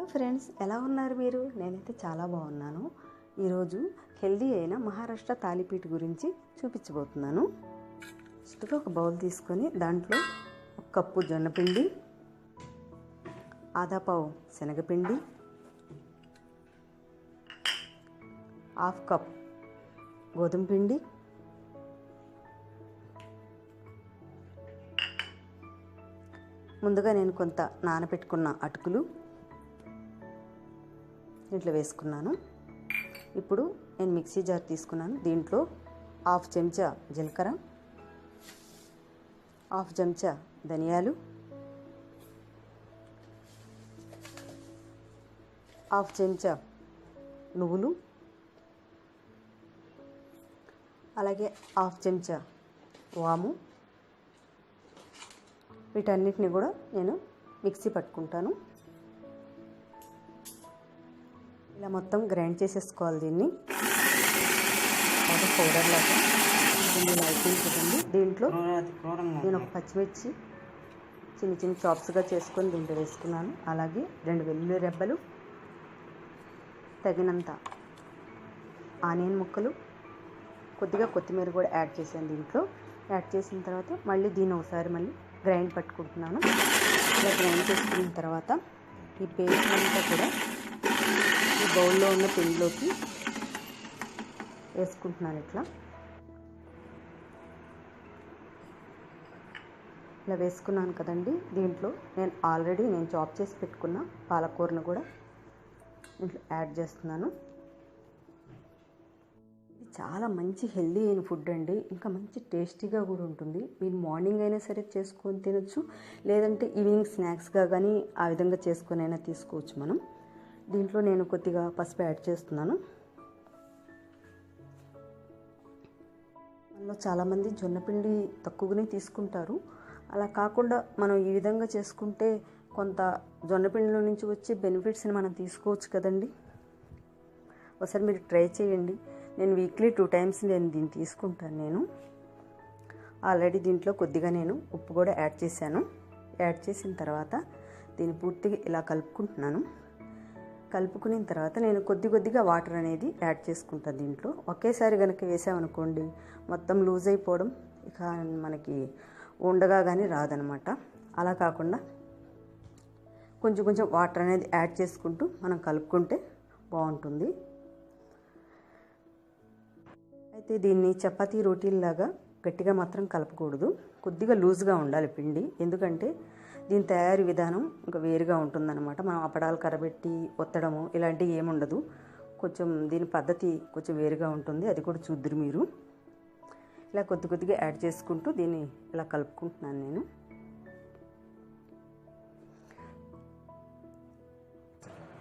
Hello friends, ఎలా ఉన్నారు మీరు? నేనైతే చాలా బాగున్నాను. ఈరోజు హెల్దీ అయిన మహారాష్ట్ర తాలిపీఠ గురించి చూపించబోతున్నాను. ఫస్ట్గా ఒక బౌల్ తీసుకొని దాంట్లో 1 కప్పు జొన్నపిండి, ఆధా పావు శనగపిండి, 1/2 కప్ గోధుమ పిండి, ముందుగా నేను కొంత నానబెట్టుకున్న అటుకులు దీంట్లో వేసుకున్నాను. ఇప్పుడు నేను మిక్సీ జార్ తీసుకున్నాను. దీంట్లో 1/2 చెంచా జీలకర్ర, 1/2 చెంచా ధనియాలు, 1/2 చెంచా నువ్వులు, అలాగే 1/2 చెంచా వాము. వీటన్నిటిని కూడా నేను మిక్సీ పట్టుకుంటాను. ఇలా మొత్తం గ్రైండ్ చేసేసుకోవాలి. దీన్ని పౌడర్ లాగా ఇలా అయిపోయింది. దీంట్లో నేను ఒక పచ్చిమిర్చి చిన్న చిన్న చాప్స్గా చేసుకొని దీంట్లో వేసుకున్నాను. అలాగే 2 వెల్లుల్లి రెబ్బలు, తగినంత ఆనియన్ ముక్కలు, కొద్దిగా కొత్తిమీర కూడా యాడ్ చేశాను. దీంట్లో యాడ్ చేసిన తర్వాత మళ్ళీ దీన్ని ఒకసారి గ్రైండ్ పట్టుకుంటున్నాను. ఇలా గ్రైండ్ చేసుకున్న తర్వాత ఈ పేస్ట్ అంతా కూడా ఈ బౌల్లో ఉన్న పిండిలోకి వేసుకుంటున్నాను. ఇలా వేసుకున్నాను కదండి. దీంట్లో నేను చాప్ చేసి పెట్టుకున్న పాలకూరను కూడా దీంట్లో యాడ్ చేస్తున్నాను. ఇది చాలా మంచి హెల్దీ అయిన ఫుడ్ అండి. ఇంకా మంచి టేస్టీగా కూడా ఉంటుంది. మీరు మార్నింగ్ అయినా సరే చేసుకొని తినొచ్చు, లేదంటే ఈవినింగ్ స్నాక్స్గా కానీ ఆ విధంగా చేసుకొని అయినా తీసుకోవచ్చు మనం. దీంట్లో నేను కొద్దిగా పసుపు యాడ్ చేస్తున్నాను. మనలో చాలామంది జొన్నపిండి తక్కువగానే తీసుకుంటారు. అలా కాకుండా మనం ఈ విధంగా చేసుకుంటే కొంత జొన్నపిండిలో నుంచి వచ్చే బెనిఫిట్స్ని మనం తీసుకోవచ్చు కదండి. ఒకసారి మీరు ట్రై చేయండి. నేను వీక్లీ 2 టైమ్స్ దీన్ని తీసుకుంటాను. ఆల్రెడీ దీంట్లో కొద్దిగా నేను ఉప్పు కూడా యాడ్ చేశాను. యాడ్ చేసిన తర్వాత దీన్ని పూర్తిగా ఇలా కలుపుకుంటున్నాను. కలుపుకున్న తర్వాత నేను కొద్దిగా వాటర్ అనేది యాడ్ చేసుకుంటాను. దీంట్లో ఒకేసారి కనుక వేసామనుకోండి మొత్తం లూజ్ అయిపోవడం, ఇక మనకి ఉండగా కానీ రాదనమాట. అలా కాకుండా కొంచెం వాటర్ అనేది యాడ్ చేసుకుంటూ మనం కలుపుకుంటే బాగుంటుంది. అయితే దీన్ని చపాతీ రోటీల్లాగా గట్టిగా మాత్రం కలపకూడదు. కొద్దిగా లూజ్గా ఉండాలి పిండి. ఎందుకంటే దీని తయారీ విధానం ఇంకా వేరుగా ఉంటుందన్నమాట. మనం అప్పడాలు కరబెట్టి ఒత్తడము ఇలాంటివి ఏముండదు. కొంచెం దీని పద్ధతి కొంచెం వేరుగా ఉంటుంది. అది కూడా చూద్దరు మీరు. ఇలా కొద్దిగా యాడ్ చేసుకుంటూ దీన్ని ఇలా కలుపుకుంటున్నాను నేను.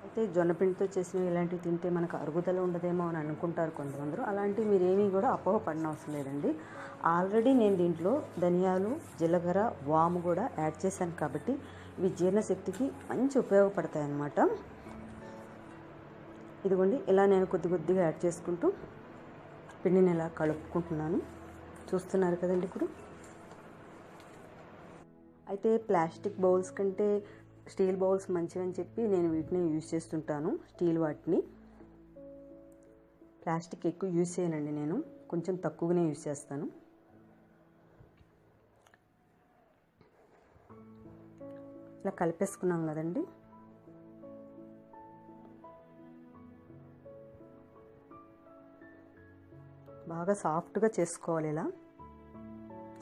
అయితే జొన్నపిండితో చేసినవి ఇలాంటివి తింటే మనకు అరుగుదల ఉండదేమో అని అనుకుంటారు కొంతమంది. అలాంటివి మీరేమీ కూడా అపోహపడిన అవసరం లేదండి. ఆల్రెడీ నేను దీంట్లో ధనియాలు, జీలకర్ర, వాము కూడా యాడ్ చేశాను కాబట్టి ఇవి జీర్ణశక్తికి మంచి ఉపయోగపడతాయి అన్నమాట. ఇదిగోండి, ఇలా నేను కొద్దిగా యాడ్ చేసుకుంటూ పిండిని ఇలా కలుపుకుంటున్నాను. చూస్తున్నారు కదండి ఇప్పుడు. అయితే ప్లాస్టిక్ బౌల్స్ కంటే స్టీల్ బౌల్స్ మంచివని చెప్పి నేను వీటిని యూజ్ చేస్తుంటాను. స్టీల్ వాటిని ప్లాస్టిక్ ఎక్కువ యూజ్ చేయనండి. నేను కొంచెం తక్కువగానే యూజ్ చేస్తాను. ఇలా కలిపేసుకున్నాం కదండి. బాగా సాఫ్ట్గా చేసుకోవాలి. ఇలా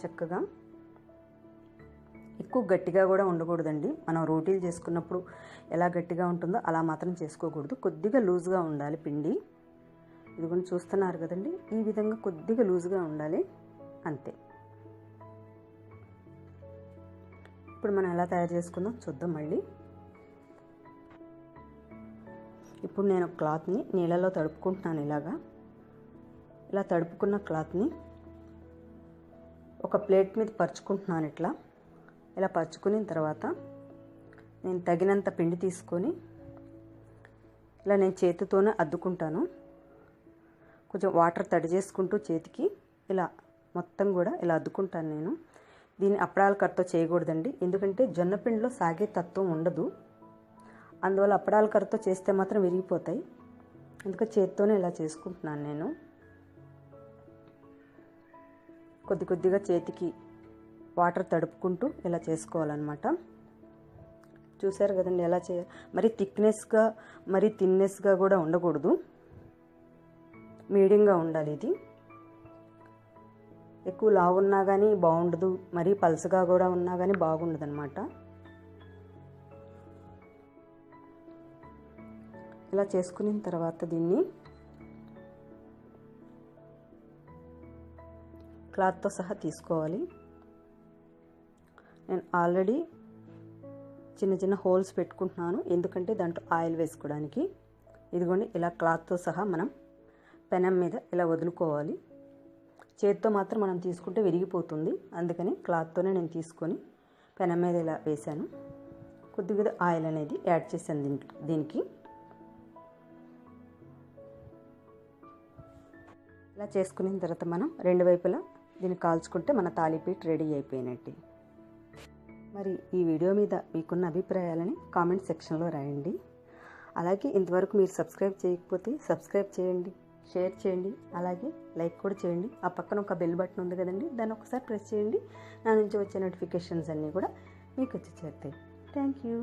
చక్కగా ఎక్కువ గట్టిగా కూడా ఉండకూడదండి. మనం రోటీలు చేసుకున్నప్పుడు ఎలా గట్టిగా ఉంటుందో అలా మాత్రం చేసుకోకూడదు. కొద్దిగా లూజ్గా ఉండాలి పిండి. ఇదిగోని చూస్తున్నారు కదండి, ఈ విధంగా కొద్దిగా లూజ్గా ఉండాలి, అంతే. ఇప్పుడు మనం ఎలా తయారు చేసుకుందాం చూద్దాం మళ్ళీ. ఇప్పుడు నేను క్లాత్ని నీళ్ళలో తడుపుకుంటున్నాను. ఇలా తడుపుకున్న క్లాత్ని ఒక ప్లేట్ మీద పరుచుకుంటున్నాను. ఇలా పరుచుకున్న తర్వాత నేను తగినంత పిండి తీసుకొని ఇలా నేను చేతితోనే అద్దుకుంటాను. కొంచెం వాటర్ తడి చేసుకుంటూ చేతికి ఇలా మొత్తం కూడా ఇలా అద్దుకుంటాను నేను. దీన్ని అప్పడాల కట్టతో చేయకూడదండి, ఎందుకంటే జొన్నపిండిలో సాగే తత్వం ఉండదు. అందువల్ల అప్పడాల కర్రతో చేస్తే మాత్రం విరిగిపోతాయి. అందుకే చేత్తోనే ఇలా చేసుకుంటున్నాను నేను. కొద్ది కొద్దిగా చేతికి వాటర్ తడుపుకుంటూ ఇలా చేసుకోవాలన్నమాట. చూసారు కదండి ఎలా చేయాలి. మరి థిక్నెస్గా మరి థిన్నెస్గా కూడా ఉండకూడదు, మీడియంగా ఉండాలి. ఇది ఎక్కువ లావు ఉన్నా కానీ బాగుండదు, మరీ పల్చగా కూడా ఉన్నా కానీ బాగుండదు అనమాట. ఇలా చేసుకున్న తర్వాత దీన్ని క్లాత్తో సహా తీసుకోవాలి. నేను ఆల్రెడీ చిన్న చిన్న హోల్స్ పెట్టుకుంటున్నాను, ఎందుకంటే దాంట్లో ఆయిల్ వేసుకోవడానికి. ఇదిగోండి ఇలా క్లాత్తో సహా మనం పెనం మీద ఇలా వదులుకోవాలి. చేత్తో మాత్రం మనం తీసుకుంటే విరిగిపోతుంది, అందుకని క్లాత్తోనే నేను తీసుకొని పెనం మీద ఇలా వేసాను. కొద్దిగా ఆయిల్ అనేది యాడ్ చేశాను దీనికి. ఇలా చేసుకున్న తర్వాత మనం రెండు వైపులా దీన్ని కాల్చుకుంటే మన తాలిపీట్ రెడీ అయిపోయినట్టు. మరి ఈ వీడియో మీద మీకున్న అభిప్రాయాలని కామెంట్ సెక్షన్లో రాయండి. అలాగే ఇంతవరకు మీరు సబ్స్క్రైబ్ చేయకపోతే సబ్స్క్రైబ్ చేయండి, షేర్ చేయండి, అలాగే లైక్ కూడా చేయండి. ఆ పక్కన ఒక బెల్ బటన్ ఉంది కదండి, దాన్ని ఒకసారి ప్రెస్ చేయండి. నా నుంచి వచ్చే నోటిఫికేషన్స్ అన్నీ కూడా మీకు వచ్చి చేరుతాయి. Thank you.